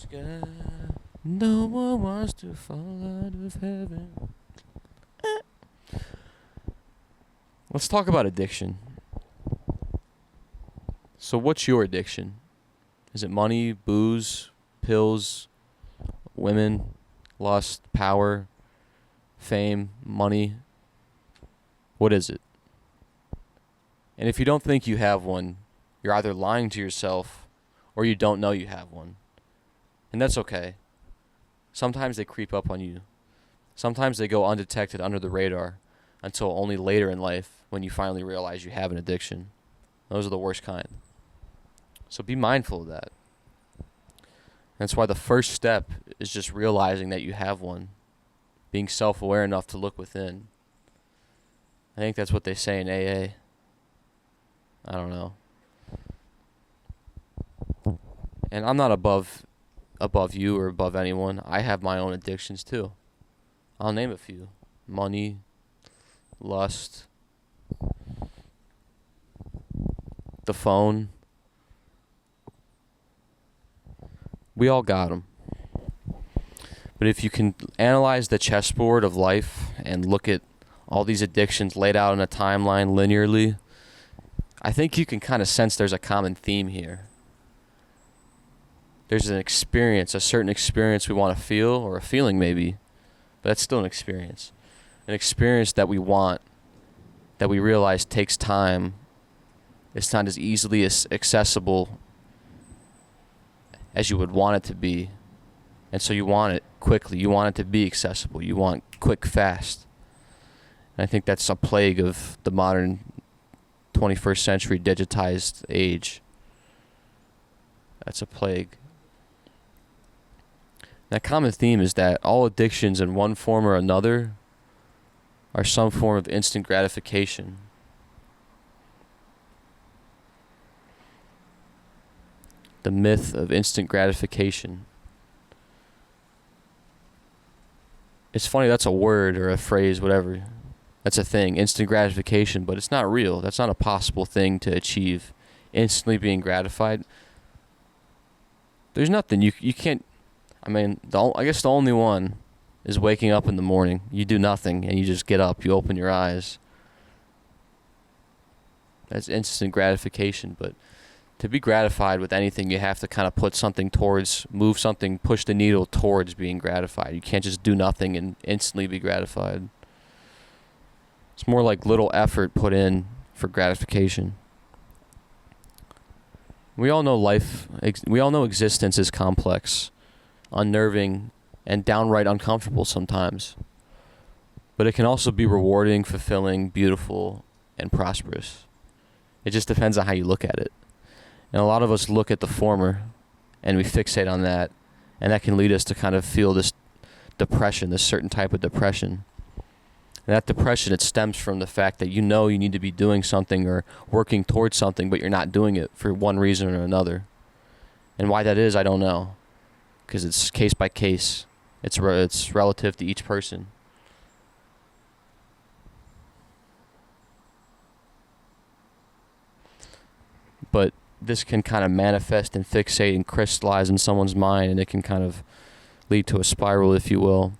sky. No one wants to fall out of heaven. Let's talk about addiction. So what's your addiction? Is it money, booze, pills, women, lust, power, fame, money? What is it? And if you don't think you have one, you're either lying to yourself or you don't know you have one. And that's okay. Sometimes they creep up on you. Sometimes they go undetected under the radar until only later in life when you finally realize you have an addiction. Those are the worst kind. So be mindful of that. That's why the first step is just realizing that you have one. Being self-aware enough to look within. I think that's what they say in AA. I don't know. And I'm not above you or above anyone. I have my own addictions too. I'll name a few. Money, lust, the phone. We all got them. But if you can analyze the chessboard of life and look at all these addictions laid out in a timeline linearly, I think you can kind of sense there's a common theme here. There's an experience, a certain experience we want to feel, or a feeling maybe, but that's still an experience. An experience that we want, that we realize takes time. It's not as easily as accessible as you would want it to be. And so you want it quickly. You want it to be accessible. You want quick, fast. And I think that's a plague of the modern 21st century digitized age. That's a plague. That common theme is that all addictions in one form or another are some form of instant gratification. The myth of instant gratification. It's funny, that's a word or a phrase, whatever. That's a thing, instant gratification, but it's not real. That's not a possible thing to achieve. Instantly being gratified. There's nothing, you can't, I guess the only one is waking up in the morning. You do nothing and you just get up, you open your eyes. That's instant gratification, but to be gratified with anything, you have to kind of put something towards, move something, push the needle towards being gratified. You can't just do nothing and instantly be gratified. It's more like little effort put in for gratification. We all know existence is complex, unnerving, and downright uncomfortable sometimes. But it can also be rewarding, fulfilling, beautiful, and prosperous. It just depends on how you look at it. And a lot of us look at the former and we fixate on that, and that can lead us to kind of feel this depression, this certain type of depression. And that depression, it stems from the fact that you know you need to be doing something or working towards something, but you're not doing it for one reason or another. And why that is, I don't know, because it's case by case. It's relative to each person. But this can kind of manifest and fixate and crystallize in someone's mind, and it can kind of lead to a spiral, if you will.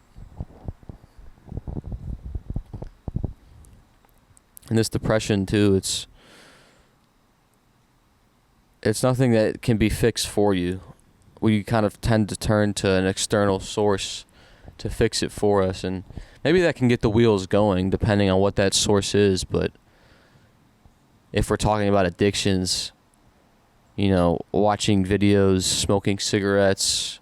And this depression too, it's nothing that can be fixed for you. We kind of tend to turn to an external source to fix it for us, and maybe that can get the wheels going depending on what that source is. But if we're talking about addictions, watching videos, smoking cigarettes,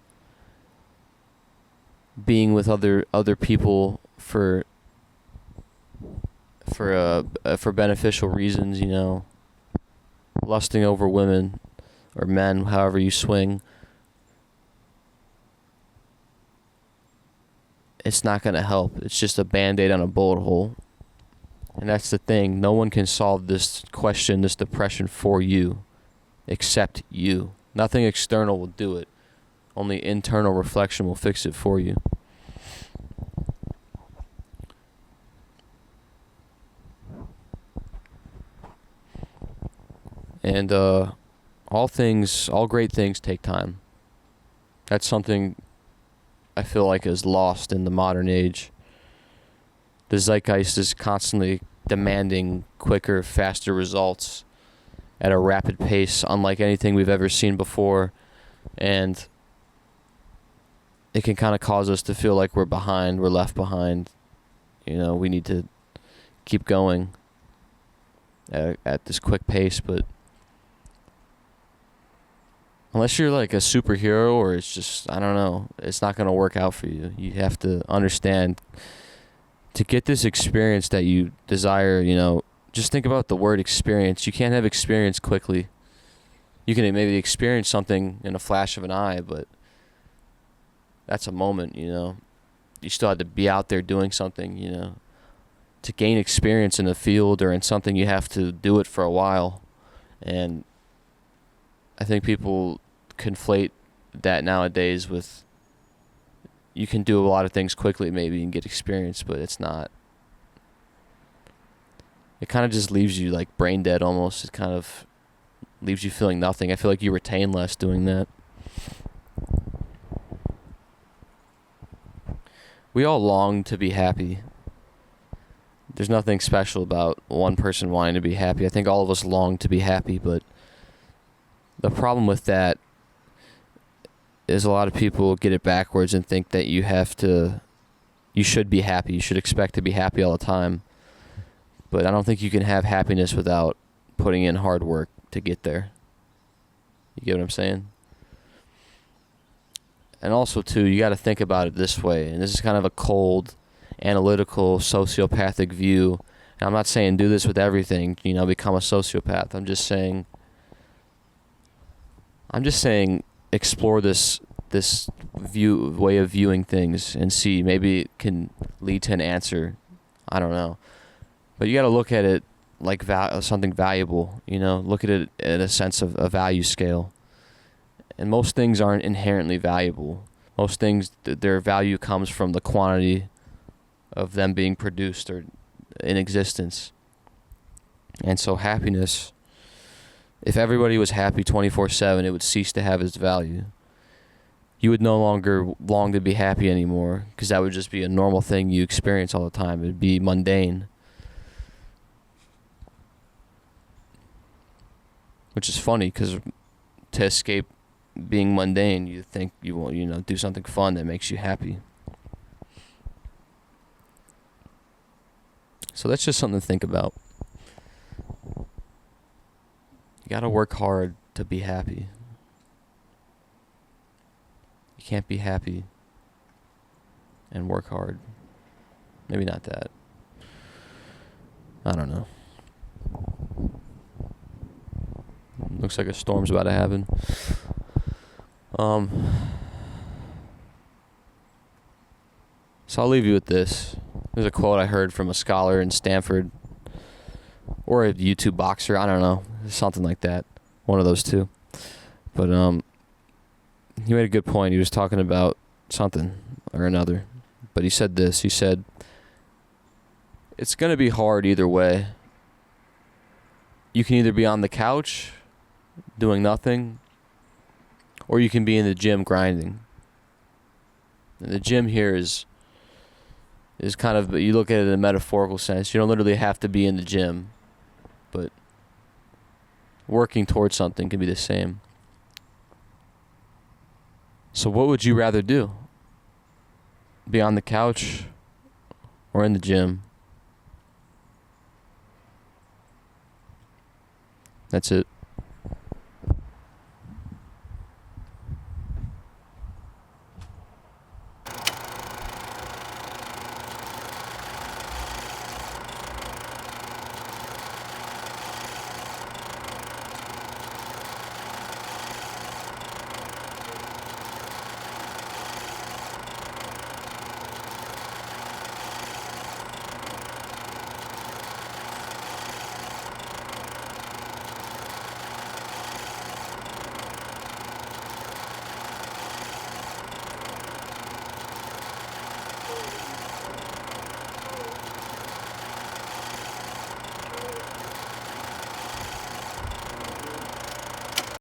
being with other people for beneficial reasons, lusting over women or men, however you swing, it's not going to help. It's just a Band-Aid on a bullet hole. And that's the thing. No one can solve this question, this depression for you, except you. Nothing external will do it. Only internal reflection will fix it for you. And all great things take time. That's something I feel like is lost in the modern age. The zeitgeist is constantly demanding quicker, faster results at a rapid pace, unlike anything we've ever seen before. And it can kind of cause us to feel like we're behind, we're left behind. We need to keep going at this quick pace, but unless you're like a superhero or it's just, I don't know, it's not going to work out for you. You have to understand, to get this experience that you desire, just think about the word experience. You can't have experience quickly. You can maybe experience something in a flash of an eye, but that's a moment, You still have to be out there doing something, To gain experience in a field or in something, you have to do it for a while. And I think people conflate that nowadays with, you can do a lot of things quickly maybe and get experience, but it's not. It kind of just leaves you like brain dead almost. It kind of leaves you feeling nothing. I feel like you retain less doing that. We all long to be happy. There's nothing special about one person wanting to be happy. I think all of us long to be happy, but the problem with that is a lot of people get it backwards and think that you should be happy. You should expect to be happy all the time. But I don't think you can have happiness without putting in hard work to get there. You get what I'm saying? And also, too, you got to think about it this way. And this is kind of a cold, analytical, sociopathic view. And I'm not saying do this with everything, become a sociopath. I'm just saying explore this way of viewing things and see, maybe it can lead to an answer. I don't know, but you got to look at it like something valuable. Look at it at a sense of a value scale. And most things aren't inherently valuable. Most things, their value comes from the quantity of them being produced or in existence. And so happiness, if everybody was happy 24/7, it would cease to have its value. You would no longer long to be happy anymore, because that would just be a normal thing you experience all the time. It would be mundane. Which is funny, because to escape being mundane, you think you want, do something fun that makes you happy. So that's just something to think about. You gotta work hard to be happy. You can't be happy and work hard. Maybe not that. I don't know. Looks like a storm's about to happen. So I'll leave you with this. There's a quote I heard from a scholar in Stanford, or a YouTube boxer, I don't know, something like that, one of those two. But he made a good point. He was talking about something or another, but he said this. He said, it's going to be hard either way. You can either be on the couch doing nothing, or you can be in the gym grinding. And the gym here is kind of, you look at it in a metaphorical sense. You don't literally have to be in the gym, but working towards something can be the same. So what would you rather do? Be on the couch or in the gym? That's it.